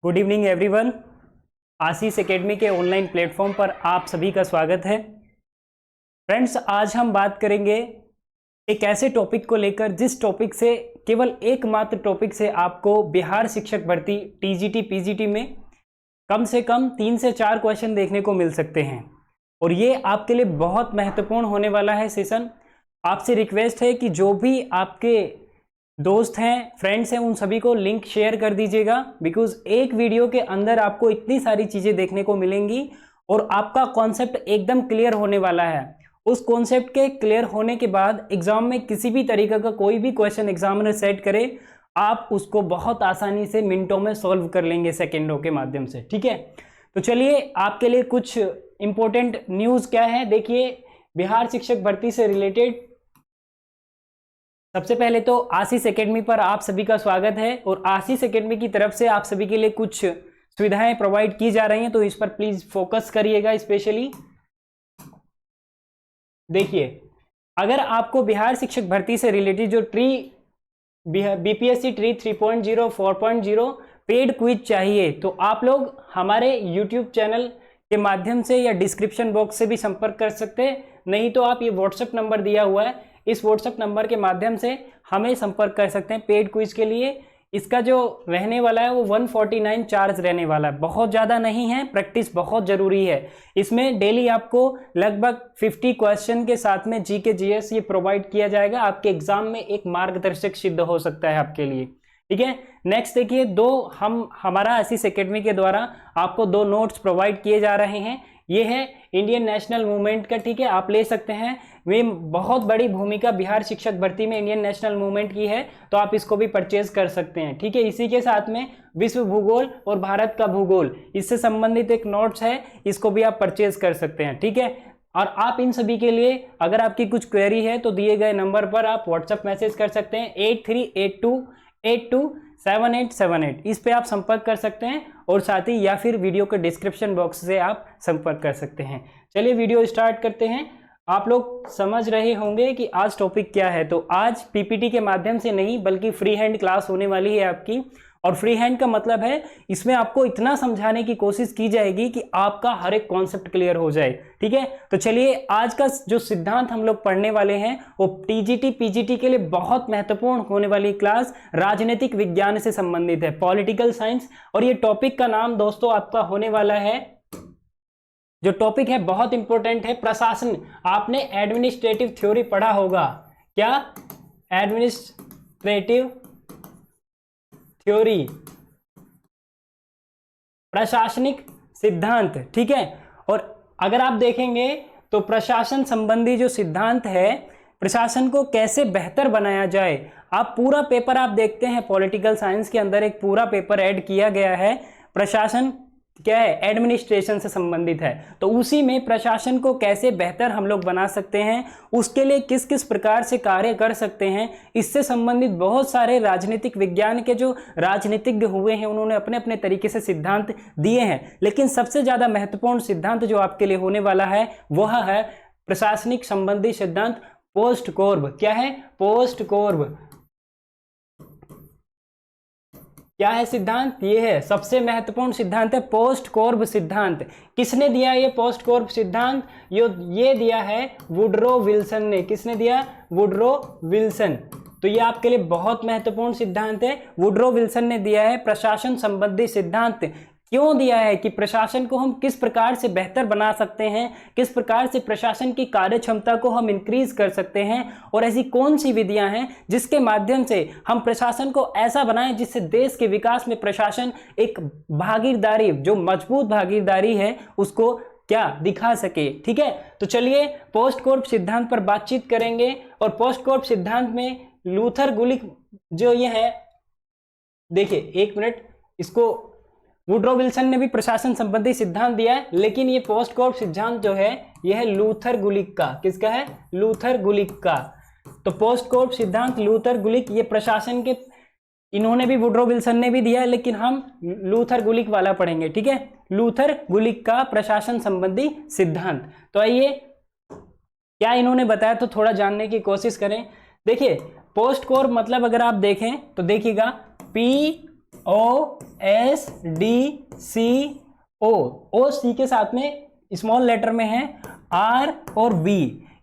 Good evening everyone. Ashish academy के online platform पर आप सभी का स्वागत है। फ्रेंड्स, आज हम बात करेंगे एक ऐसे टॉपिक को लेकर जिस टॉपिक से केवल एकमात्र टॉपिक से आपको बिहार शिक्षक भर्ती टीजीटी पीजीटी में कम से कम 3 से 4 क्वेश्चन देखने को मिल सकते हैं और ये आपके लिए बहुत महत्वपूर्ण होने वाला है सेशन। आपसे रिक्वेस्ट है कि जो भी आपके दोस्त हैं, फ्रेंड्स हैं, उन सभी को लिंक शेयर कर दीजिएगा, बिकॉज एक वीडियो के अंदर आपको इतनी सारी चीज़ें देखने को मिलेंगी और आपका कॉन्सेप्ट एकदम क्लियर होने वाला है। उस कॉन्सेप्ट के क्लियर होने के बाद एग्जाम में किसी भी तरीके का कोई भी क्वेश्चन एग्जामिनर सेट करे, आप उसको बहुत आसानी से मिनटों में सॉल्व कर लेंगे सेकेंडों के माध्यम से। ठीक है, तो चलिए आपके लिए कुछ इंपॉर्टेंट न्यूज़ क्या है देखिए बिहार शिक्षक भर्ती से रिलेटेड। सबसे पहले तो आशीष एकेडमी पर आप सभी का स्वागत है और आशीष एकेडमी की तरफ से आप सभी के लिए कुछ सुविधाएं प्रोवाइड की जा रही हैं, तो इस पर प्लीज फोकस करिएगा। स्पेशली देखिए, अगर आपको बिहार शिक्षक भर्ती से रिलेटेड जो बीपीएससी ट्री 3.0 4.0 पेड क्विज चाहिए, तो आप लोग हमारे यूट्यूब चैनल के माध्यम से या डिस्क्रिप्शन बॉक्स से भी संपर्क कर सकते हैं, नहीं तो आप ये व्हाट्सएप नंबर दिया हुआ है, इस व्हाट्सएप नंबर के माध्यम से हमें संपर्क कर सकते हैं पेड क्विज के लिए। इसका जो रहने वाला है वो 149 चार्ज रहने वाला है, बहुत ज़्यादा नहीं है। प्रैक्टिस बहुत ज़रूरी है। इसमें डेली आपको लगभग 50 क्वेश्चन के साथ में जीके जीएस ये प्रोवाइड किया जाएगा। आपके एग्जाम में एक मार्गदर्शक सिद्ध हो सकता है आपके लिए। ठीक है, नेक्स्ट देखिए, हमारा आशीष एकेडमी के द्वारा आपको 2 नोट्स प्रोवाइड किए जा रहे हैं। ये है इंडियन नेशनल मूवमेंट का। ठीक है, आप ले सकते हैं। वे बहुत बड़ी भूमिका बिहार शिक्षक भर्ती में इंडियन नेशनल मूवमेंट की है, तो आप इसको भी परचेज कर सकते हैं। ठीक है, इसी के साथ में विश्व भूगोल और भारत का भूगोल, इससे संबंधित एक नोट्स है, इसको भी आप परचेज कर सकते हैं। ठीक है, और आप इन सभी के लिए अगर आपकी कुछ क्वेरी है तो दिए गए नंबर पर आप व्हाट्सएप मैसेज कर सकते हैं 8382827878। इस पे आप संपर्क कर सकते हैं और साथ ही या फिर वीडियो के डिस्क्रिप्शन बॉक्स से आप संपर्क कर सकते हैं। चलिए वीडियो स्टार्ट करते हैं। आप लोग समझ रहे होंगे कि आज टॉपिक क्या है। तो आज पीपीटी के माध्यम से नहीं बल्कि फ्री हैंड क्लास होने वाली है आपकी। और फ्री हैंड का मतलब है इसमें आपको इतना समझाने की कोशिश की जाएगी कि आपका हर एक कॉन्सेप्ट क्लियर हो जाए। ठीक है, तो चलिए आज का जो सिद्धांत हम लोग पढ़ने वाले हैं वो टीजीटी पीजीटी के लिए बहुत महत्वपूर्ण होने वाली क्लास राजनीतिक विज्ञान से संबंधित है, पॉलिटिकल साइंस। और ये टॉपिक का नाम दोस्तों आपका होने वाला है, जो टॉपिक है बहुत इंपॉर्टेंट है, प्रशासन। आपने एडमिनिस्ट्रेटिव थ्योरी पढ़ा होगा क्या? एडमिनिस्ट्रेटिव थ्योरी, प्रशासनिक सिद्धांत। ठीक है, और अगर आप देखेंगे तो प्रशासन संबंधी जो सिद्धांत है, प्रशासन को कैसे बेहतर बनाया जाए, आप पूरा पेपर आप देखते हैं पॉलिटिकल साइंस के अंदर एक पूरा पेपर ऐड किया गया है, प्रशासन क्या है, एडमिनिस्ट्रेशन से संबंधित है। तो उसी में प्रशासन को कैसे बेहतर हम लोग बना सकते हैं, उसके लिए किस किस प्रकार से कार्य कर सकते हैं, इससे संबंधित बहुत सारे राजनीतिक विज्ञान के जो राजनीतिज्ञ हुए हैं उन्होंने अपने अपने तरीके से सिद्धांत दिए हैं। लेकिन सबसे ज़्यादा महत्वपूर्ण सिद्धांत जो आपके लिए होने वाला है वह है प्रशासनिक संबंधी सिद्धांत पोस्ट कोर्ब। क्या है? पोस्ट कोर्ब। क्या है सिद्धांत? ये है सबसे महत्वपूर्ण सिद्धांत है पोस्ट कोर्ब सिद्धांत। किसने दिया ये पोस्ट कोर्ब सिद्धांत? ये दिया है वुडरो विल्सन ने। किसने दिया? Woodrow Wilson. तो ये आपके लिए बहुत महत्वपूर्ण सिद्धांत है, वुडरो विल्सन ने दिया है प्रशासन संबंधी सिद्धांत। क्यों दिया है कि प्रशासन को हम किस प्रकार से बेहतर बना सकते हैं, किस प्रकार से प्रशासन की कार्य क्षमता को हम इंक्रीज कर सकते हैं, और ऐसी कौन सी विधियां हैं जिसके माध्यम से हम प्रशासन को ऐसा बनाएं जिससे देश के विकास में प्रशासन एक भागीदारी, जो मजबूत भागीदारी है, उसको क्या दिखा सके। ठीक है, तो चलिए पोस्ट कोर्ब सिद्धांत पर बातचीत करेंगे। और पोस्ट कोर्ब सिद्धांत में लूथर गुलिक जो ये है, देखिए एक मिनट, इसको वुडरो विल्सन ने भी प्रशासन संबंधी सिद्धांत दिया है, लेकिन ये पोस्ट कोर्ब सिद्धांत जो है यह है लूथर गुलिक का। किसका है? लूथर गुलिक का। तो पोस्ट कोर्ब सिद्धांत लूथर गुलिक, ये प्रशासन के, इन्होंने भी वुडरो विल्सन ने भी दिया है, लेकिन हम लूथर गुलिक वाला पढ़ेंगे। ठीक है, लूथर गुलिक का प्रशासन संबंधी सिद्धांत। तो आइए क्या इन्होंने बताया तो थोड़ा जानने की कोशिश करें। देखिए पोस्ट कोर्ब मतलब अगर आप देखें तो देखिएगा P OSDCO, O सी के साथ में स्मॉल लेटर में है R और B।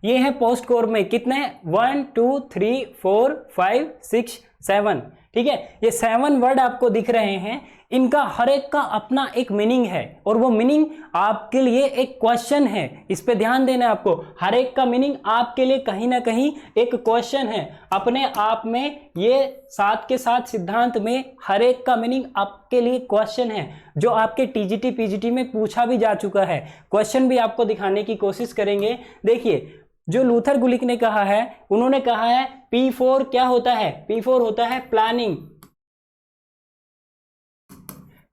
ये है पोस्ट कोर्ब में कितने 1 2 3 4 5 6 7, ठीक है। ये 7 वर्ड आपको दिख रहे हैं, इनका हर एक का अपना एक मीनिंग है और वो मीनिंग आपके लिए एक क्वेश्चन है। इस पे ध्यान देना है आपको, हर एक का मीनिंग आपके लिए कहीं ना कहीं एक क्वेश्चन है अपने आप में। ये साथ के साथ सिद्धांत में हर एक का मीनिंग आपके लिए क्वेश्चन है, जो आपके टीजीटी पीजीटी में पूछा भी जा चुका है। क्वेश्चन भी आपको दिखाने की कोशिश करेंगे। देखिए, जो लूथर गुलिक ने कहा है, उन्होंने कहा है P4 क्या होता है, P4 होता है प्लानिंग,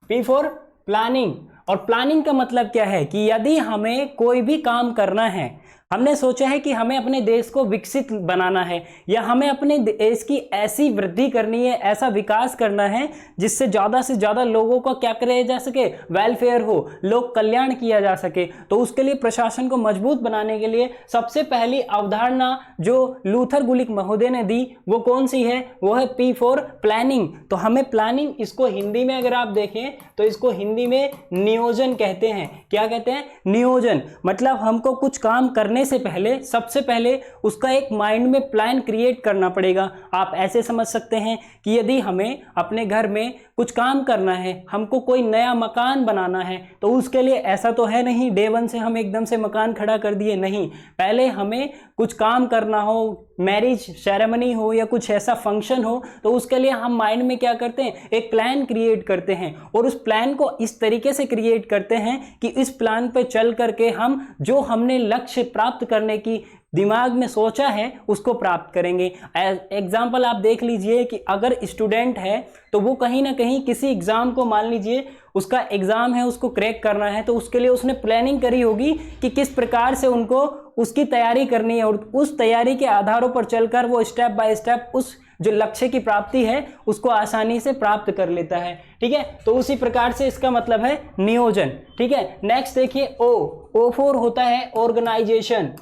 P4 प्लानिंग। और प्लानिंग का मतलब क्या है कि यदि हमें कोई भी काम करना है, हमने सोचा है कि हमें अपने देश को विकसित बनाना है या हमें अपने देश की ऐसी वृद्धि करनी है, ऐसा विकास करना है जिससे ज़्यादा से ज़्यादा लोगों का क्या किया जा सके, वेलफेयर हो, लोक कल्याण किया जा सके। तो उसके लिए प्रशासन को मजबूत बनाने के लिए सबसे पहली अवधारणा जो लूथर गुलिक महोदय ने दी वो कौन सी है, वो है P4 प्लानिंग। तो हमें प्लानिंग, इसको हिंदी में अगर आप देखें तो इसको हिंदी में नियोजन कहते हैं। क्या कहते हैं, नियोजन। मतलब हमको कुछ काम करने से पहले सबसे पहले उसका एक माइंड में प्लान क्रिएट करना पड़ेगा। आप ऐसे समझ सकते हैं कि यदि हमें अपने घर में कुछ काम करना है, हमको कोई नया मकान बनाना है, तो उसके लिए ऐसा तो है नहीं डे वन से हम एकदम से मकान खड़ा कर दिए, नहीं। पहले हमें कुछ काम करना हो, मैरिज सेरेमनी हो या कुछ ऐसा फंक्शन हो, तो उसके लिए हम माइंड में क्या करते हैं, एक प्लान क्रिएट करते हैं और उस प्लान को इस तरीके से क्रिएट करते हैं कि इस प्लान पे चल करके हम जो हमने लक्ष्य प्राप्त करने की दिमाग में सोचा है उसको प्राप्त करेंगे। एग्जाम्पल आप देख लीजिए कि अगर स्टूडेंट है तो वो कहीं ना कहीं किसी एग्जाम को, मान लीजिए उसका एग्जाम है, उसको क्रैक करना है, तो उसके लिए उसने प्लानिंग करी होगी कि किस प्रकार से उनको उसकी तैयारी करनी है और उस तैयारी के आधारों पर चलकर वो स्टेप बाय स्टेप उस जो लक्ष्य की प्राप्ति है उसको आसानी से प्राप्त कर लेता है, ठीक है। तो उसी प्रकार से इसका मतलब है नियोजन, ठीक है। नेक्स्ट देखिए O4 होता है ऑर्गेनाइजेशन।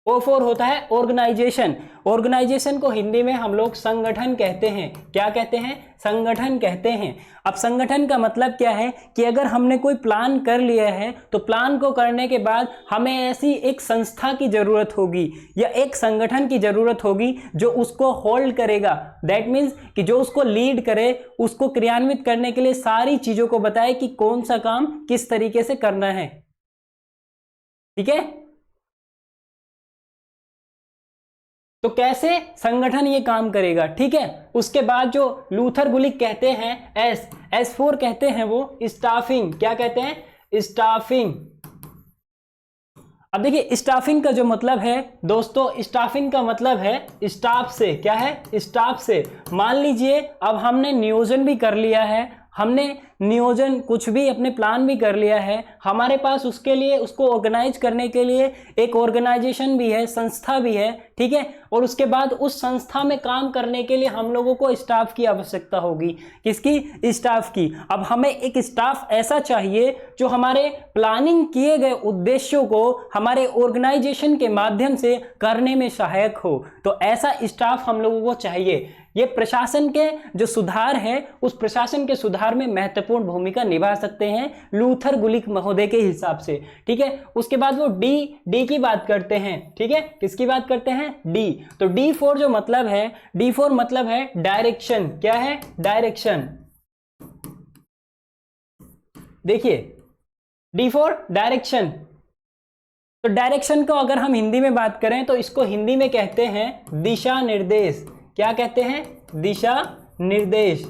O4 होता है ऑर्गेनाइजेशन। ऑर्गेनाइजेशन को हिंदी में हम लोग संगठन कहते हैं। क्या कहते हैं, संगठन कहते हैं। अब संगठन का मतलब क्या है कि अगर हमने कोई प्लान कर लिया है तो प्लान को करने के बाद हमें ऐसी एक संस्था की जरूरत होगी या एक संगठन की जरूरत होगी जो उसको होल्ड करेगा। दैट मीन्स कि जो उसको लीड करे, उसको क्रियान्वित करने के लिए सारी चीजों को बताए कि कौन सा काम किस तरीके से करना है, ठीक है। तो कैसे संगठन ये काम करेगा, ठीक है। उसके बाद जो लूथर गुलिक कहते हैं S4 कहते हैं वो स्टाफिंग। क्या कहते हैं, स्टाफिंग। अब देखिए स्टाफिंग का जो मतलब है दोस्तों, स्टाफिंग का मतलब है स्टाफ से। क्या है, स्टाफ से। मान लीजिए अब हमने नियोजन भी कर लिया है, हमने नियोजन कुछ भी अपने प्लान भी कर लिया है, हमारे पास उसके लिए, उसको ऑर्गेनाइज करने के लिए एक ऑर्गेनाइजेशन भी है, संस्था भी है, ठीक है। और उसके बाद उस संस्था में काम करने के लिए हम लोगों को स्टाफ की आवश्यकता होगी। किसकी, स्टाफ की। अब हमें एक स्टाफ ऐसा चाहिए जो हमारे प्लानिंग किए गए उद्देश्यों को हमारे ऑर्गेनाइजेशन के माध्यम से करने में सहायक हो। तो ऐसा स्टाफ हम लोगों को चाहिए। ये प्रशासन के जो सुधार है उस प्रशासन के सुधार में महत्वपूर्ण भूमिका निभा सकते हैं लूथर गुलिक महोदय के हिसाब से, ठीक है। उसके बाद वो डी की बात करते हैं, ठीक है। किसकी बात करते हैं, डी। तो D4 जो मतलब है, D4 मतलब है डायरेक्शन। क्या है, डायरेक्शन। देखिए D4 डायरेक्शन। तो डायरेक्शन को अगर हम हिंदी में बात करें तो इसको हिंदी में कहते हैं दिशा निर्देश। क्या कहते हैं, दिशा निर्देश।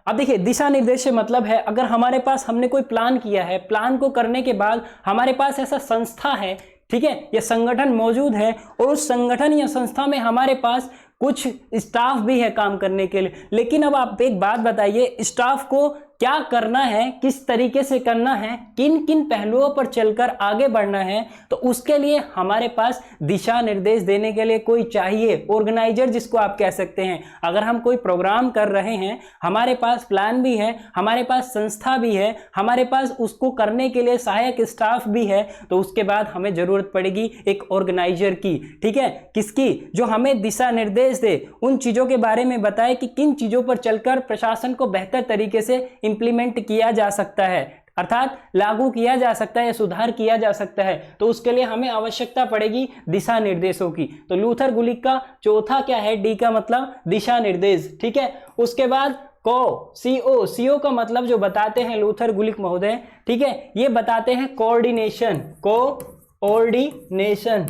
अब देखिए दिशा निर्देश से मतलब है अगर हमारे पास, हमने कोई प्लान किया है, प्लान को करने के बाद हमारे पास ऐसा संस्था है, ठीक है, यह संगठन मौजूद है और उस संगठन या संस्था में हमारे पास कुछ स्टाफ भी है काम करने के लिए। लेकिन अब आप एक बात बताइए, स्टाफ को क्या करना है, किस तरीके से करना है, किन किन पहलुओं पर चलकर आगे बढ़ना है, तो उसके लिए हमारे पास दिशा निर्देश देने के लिए कोई चाहिए, ऑर्गेनाइजर जिसको आप कह सकते हैं। अगर हम कोई प्रोग्राम कर रहे हैं, हमारे पास प्लान भी है, हमारे पास संस्था भी है, हमारे पास उसको करने के लिए सहायक स्टाफ भी है, तो उसके बाद हमें जरूरत पड़ेगी एक ऑर्गेनाइजर की। ठीक है, किसकी? जो हमें दिशा निर्देश दे, उन चीजों के बारे में बताए कि किन चीजों पर चलकर प्रशासन को बेहतर तरीके से इंप्लीमेंट किया जा सकता है, अर्थात लागू किया जा सकता है या सुधार किया जा सकता है। तो उसके लिए हमें आवश्यकता पड़ेगी दिशा निर्देशों की। तो लूथर गुलिक का चौथा क्या है? डी का मतलब दिशा निर्देश। ठीक है, उसके बाद सीओ का मतलब जो बताते हैं लूथर गुलिक महोदय, ठीक है, ये बताते हैं कोऑर्डिनेशन। कोऑर्डिनेशन।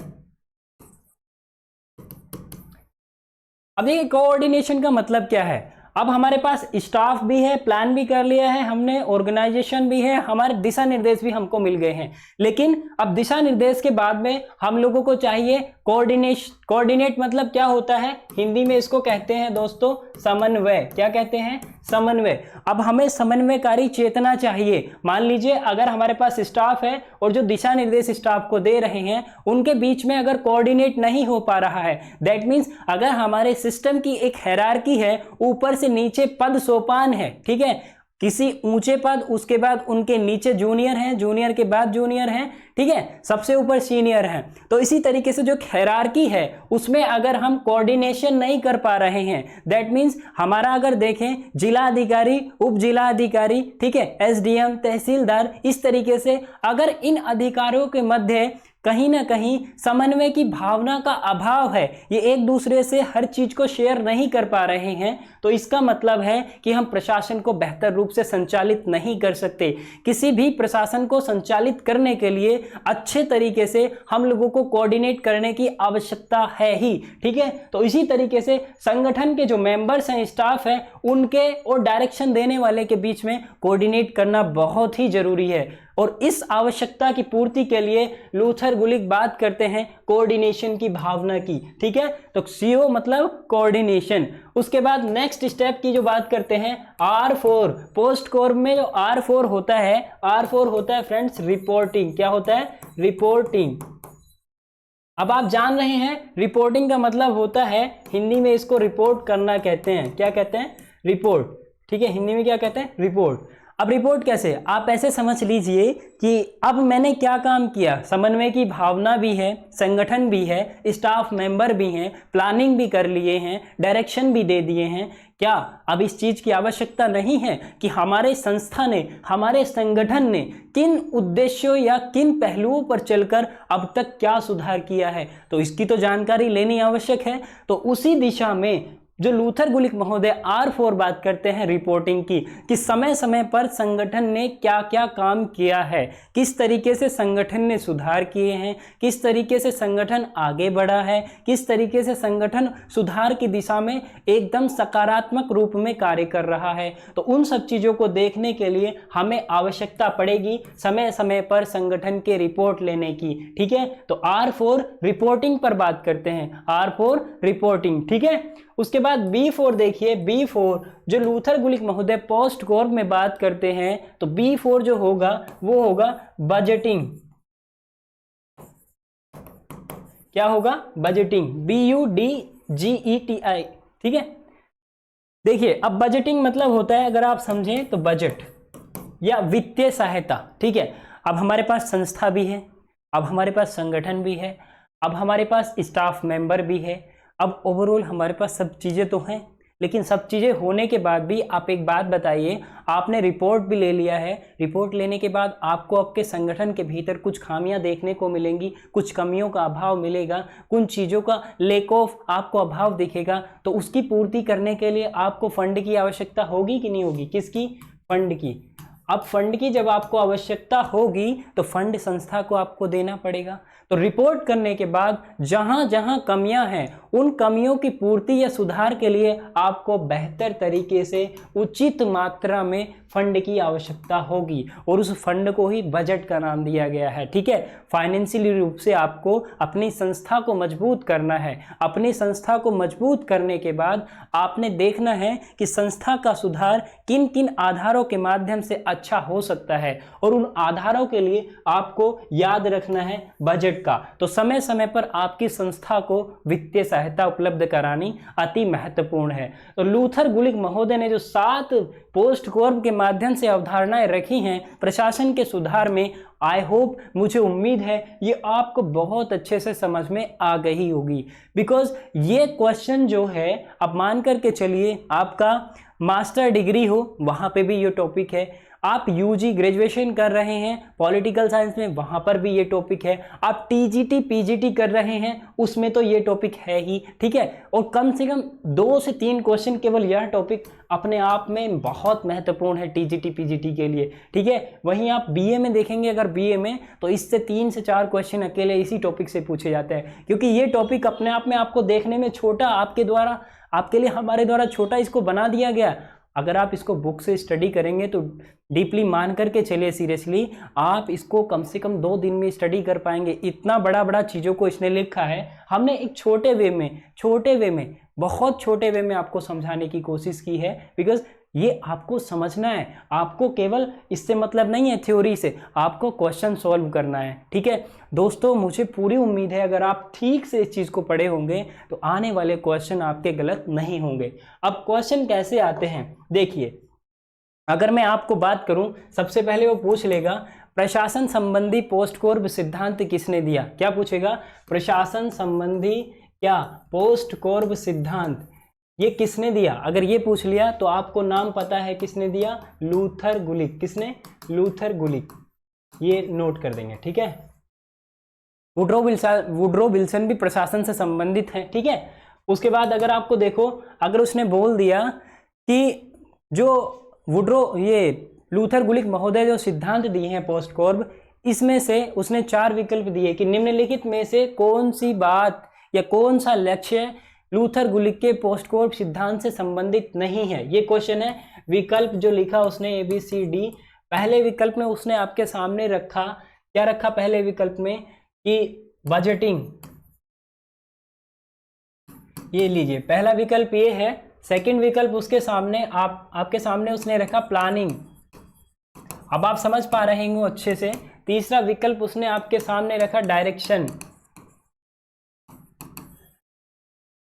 अब देखिए कोऑर्डिनेशन का मतलब क्या है। अब हमारे पास स्टाफ भी है, प्लान भी कर लिया है हमने, ऑर्गेनाइजेशन भी है, हमारे दिशा निर्देश भी हमको मिल गए हैं। लेकिन अब दिशा निर्देश के बाद में हम लोगों को चाहिए कोऑर्डिनेट मतलब क्या होता है? हिंदी में इसको कहते हैं दोस्तों समन्वय। क्या कहते हैं? समन्वय। अब हमें समन्वयकारी चेतना चाहिए। मान लीजिए अगर हमारे पास स्टाफ है और जो दिशा निर्देश स्टाफ को दे रहे हैं उनके बीच में अगर कोऑर्डिनेट नहीं हो पा रहा है, दैट मीन्स अगर हमारे सिस्टम की एक हायरार्की है, ऊपर से नीचे पद सोपान है, ठीक है, किसी ऊंचे पद, उसके बाद उनके नीचे जूनियर हैं, जूनियर के बाद जूनियर हैं, ठीक है, सबसे ऊपर सीनियर हैं। तो इसी तरीके से जो हायरार्की है उसमें अगर हम कोऑर्डिनेशन नहीं कर पा रहे हैं, दैट मीन्स हमारा अगर देखें जिला अधिकारी, उप जिला अधिकारी, ठीक है, एसडीएम, तहसीलदार, इस तरीके से अगर इन अधिकारियों के मध्य कहीं ना कहीं समन्वय की भावना का अभाव है, ये एक दूसरे से हर चीज को शेयर नहीं कर पा रहे हैं, तो इसका मतलब है कि हम प्रशासन को बेहतर रूप से संचालित नहीं कर सकते। किसी भी प्रशासन को संचालित करने के लिए अच्छे तरीके से हम लोगों को कोऑर्डिनेट करने की आवश्यकता है ही। ठीक है, तो इसी तरीके से संगठन के जो मेंबर्स हैं, स्टाफ है, उनके और डायरेक्शन देने वाले के बीच में कोऑर्डिनेट करना बहुत ही जरूरी है। और इस आवश्यकता की पूर्ति के लिए लूथर गुलिक बात करते हैं कोऑर्डिनेशन की भावना की। ठीक है, तो सीओ मतलब कोऑर्डिनेशन। उसके बाद नेक्स्ट स्टेप की जो बात करते हैं R4, पोस्ट कोर में जो R4 होता है, R4 होता है फ्रेंड्स रिपोर्टिंग। क्या होता है? रिपोर्टिंग। अब आप जान रहे हैं रिपोर्टिंग का मतलब होता है, हिंदी में इसको रिपोर्ट करना कहते हैं। क्या कहते हैं? रिपोर्ट। ठीक है, हिंदी में क्या कहते हैं? रिपोर्ट। अब रिपोर्ट कैसे? आप ऐसे समझ लीजिए कि अब मैंने क्या काम किया, समन्वय की भावना भी है, संगठन भी है, स्टाफ मेंबर भी हैं, प्लानिंग भी कर लिए हैं, डायरेक्शन भी दे दिए हैं। क्या अब इस चीज की आवश्यकता नहीं है कि हमारे संस्था ने, हमारे संगठन ने किन उद्देश्यों या किन पहलुओं पर चलकर अब तक क्या सुधार किया है? तो इसकी तो जानकारी लेनी आवश्यक है। तो उसी दिशा में जो लूथर गुलिक महोदय R4 बात करते हैं रिपोर्टिंग की, कि समय समय पर संगठन ने क्या क्या काम किया है, किस तरीके से संगठन ने सुधार किए हैं, किस तरीके से संगठन आगे बढ़ा है, किस तरीके से संगठन सुधार की दिशा में एकदम सकारात्मक रूप में कार्य कर रहा है। तो उन सब चीज़ों को देखने के लिए हमें आवश्यकता पड़ेगी समय समय पर संगठन के रिपोर्ट लेने की। ठीक है, तो R4 रिपोर्टिंग पर बात करते हैं, R4 रिपोर्टिंग। ठीक है, उसके बाद B4 देखिए, B4 जो लूथर गुलिक महोदय पोस्ट कोर में बात करते हैं, तो B4 जो होगा वो होगा बजटिंग। क्या होगा? बजटिंग। BUDGETI। ठीक है, देखिए अब बजटिंग मतलब होता है, अगर आप समझें तो बजट या वित्तीय सहायता। ठीक है, अब हमारे पास संस्था भी है, अब हमारे पास संगठन भी है, अब हमारे पास स्टाफ मेंबर भी है, अब ओवरऑल हमारे पास सब चीज़ें तो हैं। लेकिन सब चीज़ें होने के बाद भी आप एक बात बताइए, आपने रिपोर्ट भी ले लिया है, रिपोर्ट लेने के बाद आपको आपके संगठन के भीतर कुछ खामियां देखने को मिलेंगी, कुछ कमियों का अभाव मिलेगा, कुछ चीज़ों का लेक ऑफ आपको अभाव दिखेगा। तो उसकी पूर्ति करने के लिए आपको फंड की आवश्यकता होगी कि नहीं होगी? किसकी? फंड की। अब फंड की जब आपको आवश्यकता होगी तो फंड संस्था को आपको देना पड़ेगा। तो रिपोर्ट करने के बाद जहां जहां कमियां हैं उन कमियों की पूर्ति या सुधार के लिए आपको बेहतर तरीके से उचित मात्रा में फंड की आवश्यकता होगी और उस फंड को ही बजट का नाम दिया गया है। ठीक है, फाइनेंशियली रूप से आपको अपनी संस्था को मजबूत करना है। अपनी संस्था को मजबूत करने के बाद आपने देखना है कि संस्था का सुधार किन किन आधारों के माध्यम से अच्छा हो सकता है और उन आधारों के लिए आपको याद रखना है बजट का। तो समय समय पर आपकी संस्था को वित्तीय सहायता उपलब्ध करानी अति महत्वपूर्ण है। तो लूथर गुलिक महोदय ने जो 7 पोस्ट कॉर्प के माध्यम से अवधारणाएं रखी हैं प्रशासन के सुधार में, आई होप, मुझे उम्मीद है ये आपको बहुत अच्छे से समझ में आ गई होगी। बिकॉज ये क्वेश्चन जो है, आप मान करके चलिए आपका मास्टर डिग्री हो वहाँ पे भी ये टॉपिक है, आप यूजी ग्रेजुएशन कर रहे हैं पॉलिटिकल साइंस में वहाँ पर भी ये टॉपिक है, आप टीजीटी पीजीटी कर रहे हैं उसमें तो ये टॉपिक है ही। ठीक है, और कम से कम 2 से 3 क्वेश्चन केवल यह टॉपिक अपने आप में बहुत महत्वपूर्ण है टीजीटी पीजीटी के लिए। ठीक है, वहीं आप बीए में देखेंगे, अगर बीए में तो इससे 3 से 4 क्वेश्चन अकेले इसी टॉपिक से पूछे जाते हैं, क्योंकि ये टॉपिक अपने आप में आपको देखने में छोटा, आपके लिए हमारे द्वारा छोटा इसको बना दिया गया। अगर आप इसको बुक से स्टडी करेंगे तो डीपली मान करके चलिए, सीरियसली आप इसको कम से कम 2 दिन में स्टडी कर पाएंगे। इतना बड़ा बड़ा चीज़ों को इसने लिखा है, हमने एक छोटे वे में बहुत छोटे वे में आपको समझाने की कोशिश की है। बिकॉज ये आपको समझना है, आपको केवल इससे मतलब नहीं है थ्योरी से, आपको क्वेश्चन सॉल्व करना है। ठीक है दोस्तों, मुझे पूरी उम्मीद है अगर आप ठीक से इस चीज़ को पढ़े होंगे तो आने वाले क्वेश्चन आपके गलत नहीं होंगे। अब क्वेश्चन कैसे आते हैं देखिए, अगर मैं आपको बात करूं, सबसे पहले वो पूछ लेगा प्रशासन संबंधी पोस्ट कॉर्प सिद्धांत किसने दिया। क्या पूछेगा? प्रशासन संबंधी क्या पोस्ट कॉर्प सिद्धांत ये किसने दिया। अगर ये पूछ लिया तो आपको नाम पता है किसने दिया, लूथर गुलिक। किसने? लूथर गुलिक। ये नोट कर देंगे। ठीक है, वुड्रो विल्सन भी प्रशासन से संबंधित है। ठीक है, उसके बाद अगर आपको देखो, अगर उसने बोल दिया कि जो लूथर गुलिक महोदय जो सिद्धांत दिए हैं पोस्ट कॉर्प, इसमें से उसने 4 विकल्प दिए कि निम्नलिखित में से कौन सी बात या कौन सा लक्ष्य लूथर गुलिक के पोस्ट कॉर्प सिद्धांत से संबंधित नहीं है। ये क्वेश्चन है। विकल्प जो लिखा उसने ABCD, पहले विकल्प में उसने आपके सामने रखा, क्या रखा पहले विकल्प में कि बजटिंग। ये लीजिए, पहला विकल्प ये है। सेकंड विकल्प उसके सामने आपके सामने उसने रखा प्लानिंग। अब आप समझ पा रहे होंगे अच्छे से। तीसरा विकल्प उसने आपके सामने रखा डायरेक्शन,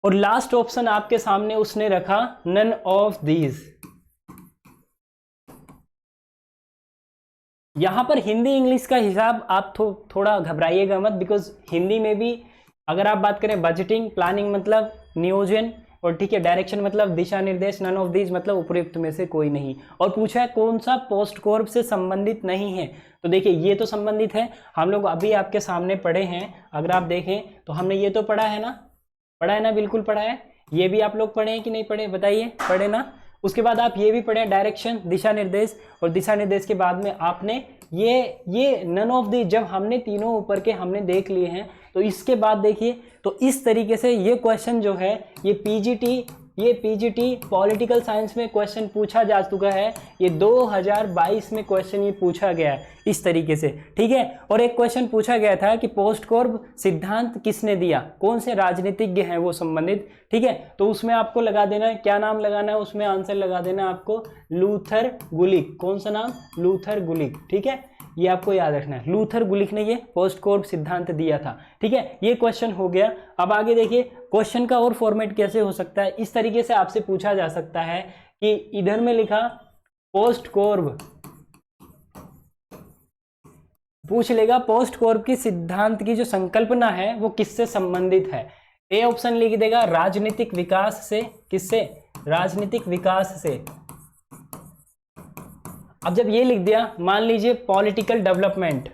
और लास्ट ऑप्शन आपके सामने उसने रखा नन ऑफ दीज। यहां पर हिंदी इंग्लिश का हिसाब आप थोड़ा घबराइएगा मत, बिकॉज हिंदी में भी अगर आप बात करें बजटिंग, प्लानिंग मतलब नियोजन, और ठीक है डायरेक्शन मतलब दिशा निर्देश, नन ऑफ दीज मतलब उपयुक्त में से कोई नहीं। और पूछा है कौन सा पोस्ट कॉर्प से संबंधित नहीं है। तो देखिए ये तो संबंधित है, हम लोग अभी आपके सामने पढ़े हैं। अगर आप देखें तो हमने ये तो पढ़ा है ना, बिल्कुल पढ़ा है। ये भी आप लोग पढ़े हैं कि नहीं पढ़े, बताइए, पढ़े ना। उसके बाद आप ये भी पढ़े डायरेक्शन, दिशा निर्देश, और दिशा निर्देश के बाद में आपने ये नन ऑफ दी, जब हमने तीनों ऊपर के हमने देख लिए हैं तो इसके बाद देखिए, तो इस तरीके से ये क्वेश्चन जो है ये पीजीटी पॉलिटिकल साइंस में क्वेश्चन पूछा जा चुका है। ये 2022 में क्वेश्चन ये पूछा गया है इस तरीके से। ठीक है, और एक क्वेश्चन पूछा गया था कि पोस्ट कॉर्प सिद्धांत किसने दिया, कौन से राजनीतिज्ञ हैं वो संबंधित। ठीक है, तो उसमें आपको लगा देना है, क्या नाम लगाना है उसमें, आंसर लगा देना आपको लूथर गुलिक। कौन सा नाम? लूथर गुलिक। ठीक है, ये आपको याद रखना है, लूथर गुलिक ने ये पोस्ट कॉर्प सिद्धांत दिया था। ठीक है, ये क्वेश्चन हो गया। अब आगे देखिए क्वेश्चन का और फॉर्मेट कैसे हो सकता है। इस तरीके से आपसे पूछा जा सकता है कि इधर में लिखा पोस्ट कॉर्प, पूछ लेगा पोस्ट कॉर्प की सिद्धांत की जो संकल्पना है वो किससे संबंधित है। ए ऑप्शन लिख देगा राजनीतिक विकास से। किससे? राजनीतिक विकास से। अब जब ये लिख दिया, मान लीजिए पॉलिटिकल डेवलपमेंट,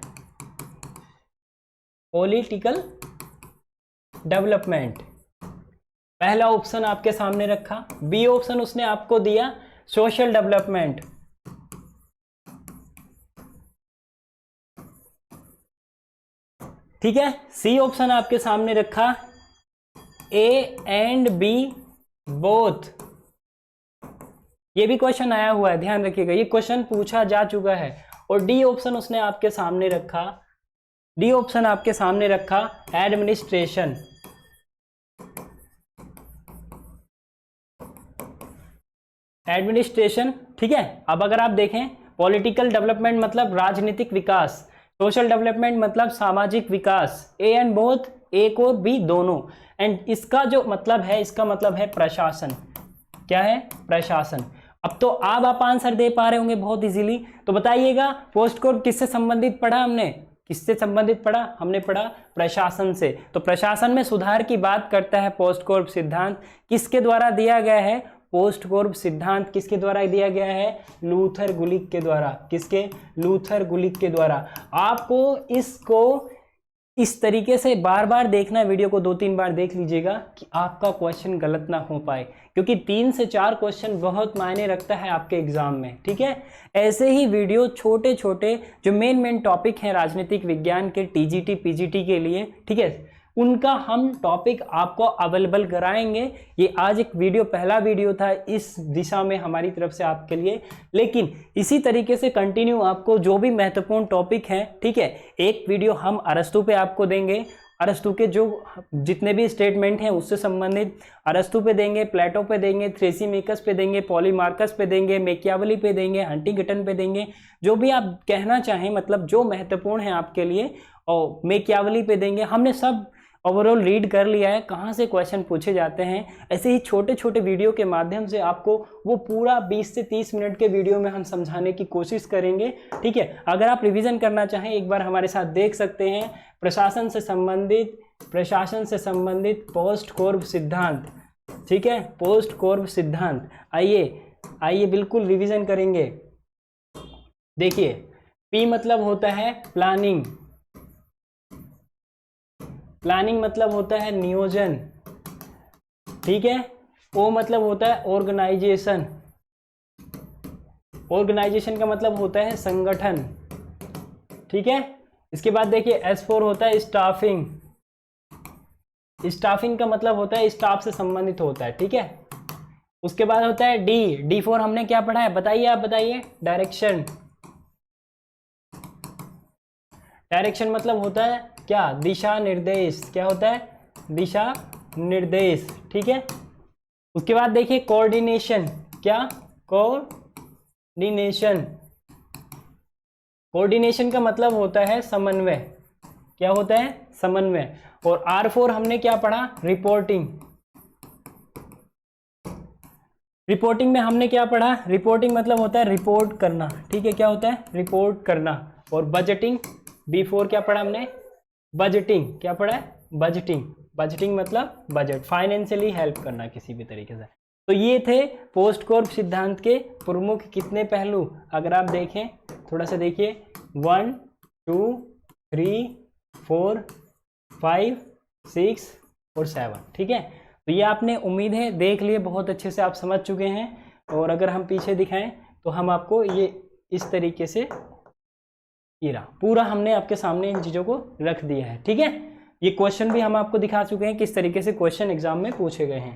पहला ऑप्शन आपके सामने रखा। बी ऑप्शन उसने आपको दिया सोशल डेवलपमेंट। ठीक है, सी ऑप्शन आपके सामने रखा, ए एंड बी बोथ। ये भी क्वेश्चन आया हुआ है, ध्यान रखिएगा, ये क्वेश्चन पूछा जा चुका है। और डी ऑप्शन उसने आपके सामने रखा, डी ऑप्शन आपके सामने रखा एडमिनिस्ट्रेशन। एडमिनिस्ट्रेशन, ठीक है। अब अगर आप देखें, पॉलिटिकल डेवलपमेंट मतलब राजनीतिक विकास, सोशल डेवलपमेंट मतलब सामाजिक विकास, ए एंड बोथ, एक और बी दोनों। एंड इसका जो मतलब है, इसका मतलब है प्रशासन। क्या है? प्रशासन। अब तो आप आंसर दे पा रहे होंगे बहुत इजीली। तो बताइएगा, पोस्ट कोड किससे संबंधित पढ़ा हमने? किससे संबंधित पढ़ा? हमने पढ़ा प्रशासन से। तो प्रशासन में सुधार की बात करता है पोस्ट कोड सिद्धांत। किसके द्वारा दिया गया है? पोस्ट कोड सिद्धांत किसके द्वारा दिया गया है? लूथर गुलिक के द्वारा। किसके? लूथर गुलिक के द्वारा। आपको इसको इस तरीके से बार बार देखना, वीडियो को 2-3 बार देख लीजिएगा कि आपका क्वेश्चन गलत ना हो पाए, क्योंकि 3 से 4 क्वेश्चन बहुत मायने रखता है आपके एग्जाम में। ठीक है, ऐसे ही वीडियो छोटे छोटे जो मेन टॉपिक हैं राजनीतिक विज्ञान के टीजीटी पीजीटी के लिए, ठीक है, उनका हम टॉपिक आपको अवेलेबल कराएंगे। ये आज एक वीडियो, पहला वीडियो था इस दिशा में हमारी तरफ से आपके लिए, लेकिन इसी तरीके से कंटिन्यू आपको जो भी महत्वपूर्ण टॉपिक हैं, ठीक है, एक वीडियो हम अरस्तु पे आपको देंगे, अरस्तु के जो जितने भी स्टेटमेंट हैं उससे संबंधित अरस्तु पे देंगे, प्लेटो पे देंगे, थ्रेसिमेकस पे देंगे, पॉलीमार्कस पे देंगे, मैकियावेली पे देंगे, हंटिंगटन पे देंगे, जो भी आप कहना चाहें, मतलब जो महत्वपूर्ण है आपके लिए, और मैकियावेली पे देंगे। हमने सब ओवरऑल रीड कर लिया है, कहाँ से क्वेश्चन पूछे जाते हैं। ऐसे ही छोटे छोटे वीडियो के माध्यम से आपको वो पूरा 20 से 30 मिनट के वीडियो में हम समझाने की कोशिश करेंगे। ठीक है, अगर आप रिवीजन करना चाहें एक बार हमारे साथ देख सकते हैं। प्रशासन से संबंधित पोस्ट कोर्ब सिद्धांत, ठीक है, पोस्ट कोर्ब सिद्धांत। आइए बिल्कुल रिवीजन करेंगे। देखिए, पी मतलब होता है प्लानिंग, प्लानिंग मतलब होता है नियोजन, ठीक है। ओ मतलब होता है ऑर्गेनाइजेशन, ऑर्गेनाइजेशन का मतलब होता है संगठन, ठीक है। इसके बाद देखिए S4 होता है स्टाफिंग, स्टाफिंग का मतलब होता है स्टाफ से संबंधित होता है, ठीक है। उसके बाद होता है D4 हमने क्या पढ़ा है बताइए, आप बताइए। डायरेक्शन, डायरेक्शन मतलब होता है क्या? दिशा निर्देश। क्या होता है? दिशा निर्देश, ठीक है। उसके बाद देखिए कोऑर्डिनेशन, क्या? कोऑर्डिनेशन, कोऑर्डिनेशन का मतलब होता है समन्वय। क्या होता है? समन्वय। और R4 हमने क्या पढ़ा? रिपोर्टिंग, रिपोर्टिंग में हमने क्या पढ़ा? रिपोर्टिंग मतलब होता है रिपोर्ट करना, ठीक है। क्या होता है? रिपोर्ट करना। और बजटिंग, B4 क्या पढ़ा हमने? बजटिंग। क्या पढ़ा है? बजटिंग, बजटिंग मतलब बजट, फाइनेंशियली हेल्प करना किसी भी तरीके से। तो ये थे पोस्ट कोर्ब सिद्धांत के प्रमुख कितने पहलू, अगर आप देखें थोड़ा सा देखिए, 1 2 3 4 5 6 और 7, ठीक है। तो ये आपने उम्मीद है देख लिए, बहुत अच्छे से आप समझ चुके हैं। और अगर हम पीछे दिखाएं तो हम आपको ये इस तरीके से पूरा हमने आपके सामने इन चीज़ों को रख दिया है, ठीक है। ये क्वेश्चन भी हम आपको दिखा चुके हैं किस तरीके से क्वेश्चन एग्जाम में पूछे गए हैं।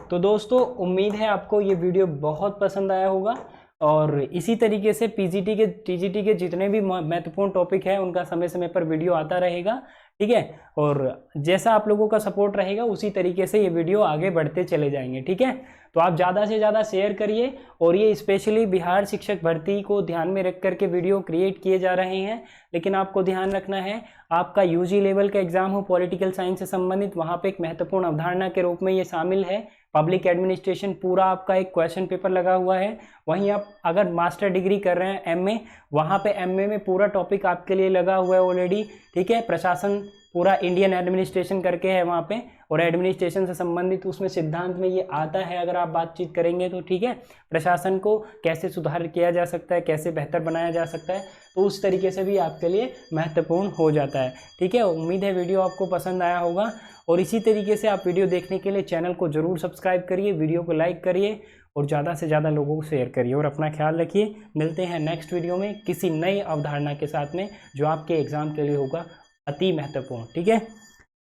तो दोस्तों उम्मीद है आपको ये वीडियो बहुत पसंद आया होगा, और इसी तरीके से पीजीटी के टीजीटी के जितने भी महत्वपूर्ण टॉपिक है उनका समय समय पर वीडियो आता रहेगा, ठीक है। और जैसा आप लोगों का सपोर्ट रहेगा उसी तरीके से ये वीडियो आगे बढ़ते चले जाएंगे, ठीक है। तो आप ज़्यादा से ज़्यादा शेयर करिए, और ये स्पेशली बिहार शिक्षक भर्ती को ध्यान में रख करके वीडियो क्रिएट किए जा रहे हैं। लेकिन आपको ध्यान रखना है, आपका यूजी लेवल का एग्जाम हो पॉलिटिकल साइंस से संबंधित, वहाँ पे एक महत्वपूर्ण अवधारणा के रूप में ये शामिल है। पब्लिक एडमिनिस्ट्रेशन पूरा आपका एक क्वेश्चन पेपर लगा हुआ है। वहीं आप अगर मास्टर डिग्री कर रहे हैं एमए, वहाँ पे एमए में पूरा टॉपिक आपके लिए लगा हुआ है ऑलरेडी, ठीक है। प्रशासन पूरा इंडियन एडमिनिस्ट्रेशन करके है वहाँ पे, और एडमिनिस्ट्रेशन से संबंधित उसमें सिद्धांत में ये आता है अगर आप बातचीत करेंगे तो, ठीक है। प्रशासन को कैसे सुधार किया जा सकता है, कैसे बेहतर बनाया जा सकता है, तो उस तरीके से भी आपके लिए महत्वपूर्ण हो जाता है, ठीक है। उम्मीद है वीडियो आपको पसंद आया होगा, और इसी तरीके से आप वीडियो देखने के लिए चैनल को जरूर सब्सक्राइब करिए, वीडियो को लाइक करिए, और ज़्यादा से ज़्यादा लोगों को शेयर करिए, और अपना ख्याल रखिए। मिलते हैं नेक्स्ट वीडियो में किसी नई अवधारणा के साथ में जो आपके एग्ज़ाम के लिए होगा अति महत्वपूर्ण। ठीक है,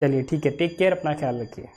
चलिए ठीक है, टेक केयर, अपना ख्याल रखिए।